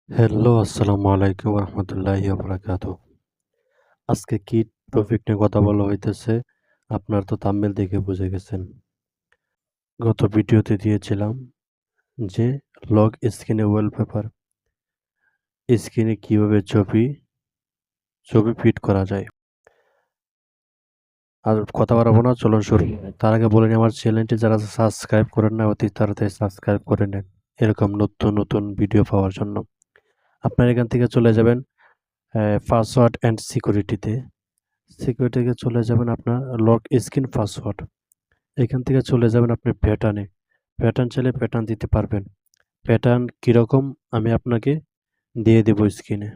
Hello, আসসালামু আলাইকুম রহমতুল্লাহি বারাকাতু। আজকে কি টপিক নিয়ে কথা বলা হইতেছে আপনার তো থাম্বনেল দেখে বুঝে গেছেন। গত ভিডিওতে দিয়েছিলাম যে লক স্ক্রিনে ওয়ালপেপার স্ক্রিনে কিভাবে ছবি ফিট করা যায়। আর কথা বাড়াবো না, চলুন শুরু। তার আগে বলে নিই, আমার চ্যানেলটি যারা সাবস্ক্রাইব করেন না অতি তাড়াতাড়ি সাবস্ক্রাইব করে নেন এরকম নতুন নতুন ভিডিও পাওয়ার জন্য। আপনার এখান থেকে চলে যাবেন পাসওয়ার্ড অ্যান্ড সিকিউরিটিতে। সিকিউরিটিতে চলে যাবেন আপনার লক স্ক্রিন পাসওয়ার্ড। এখান থেকে চলে যাবেন আপনি প্যাটার্নে। প্যাটার্ন চাইলে প্যাটার্ন দিতে পারবেন। প্যাটার্ন কীরকম আমি আপনাকে দিয়ে দেব স্ক্রিনে,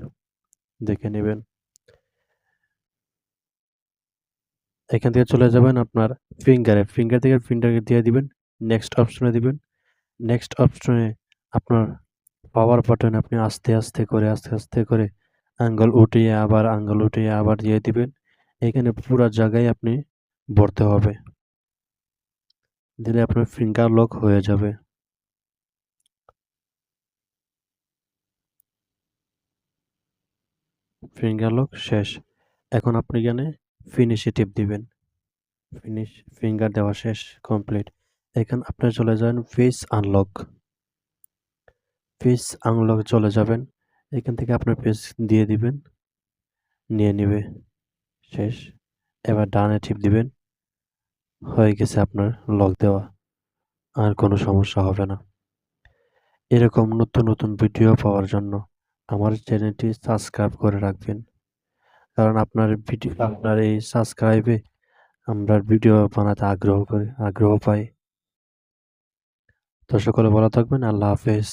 দেখে নেবেন। এখান থেকে চলে যাবেন আপনার ফিঙ্গার থেকে ফিঙ্গার দিয়ে দিবেন। নেক্সট অপশনে দিবেন। নেক্সট অপশনে আপনার পাওয়ার বাটনে আপনি আস্তে আস্তে করে আঙ্গুল উঠিয়ে আবার দিয়ে দিবেন। এখানে পুরা জায়গায় আপনি ভরতে হবে। দিলে আপনার ফিঙ্গার লক হয়ে যাবে। ফিঙ্গার লক শেষ। এখন আপনি এখানে ফিনিশে টিপ দিবেন। ফিনিশ ফিঙ্গার দেওয়া শেষ, কমপ্লিট। এখানে আপনি চলে যাবেন ফেস আনলক চলে যাবেন। এখান থেকে আপনার ফেস দিয়ে দিবেন, নিয়ে নিবে, শেষ। এবার ডানে টিপ দিবেন, হয়ে গেছে আপনার লক দেওয়া, আর কোনো সমস্যা হবে না। এরকম নতুন নতুন ভিডিও পাওয়ার জন্য আমার চ্যানেলটি সাবস্ক্রাইব করে রাখবেন, কারণ আপনার এই সাবস্ক্রাইবে আমরা ভিডিও বানাতে আগ্রহ পাই। তো সকলে ভালো থাকবেন। আল্লাহ হাফেজ।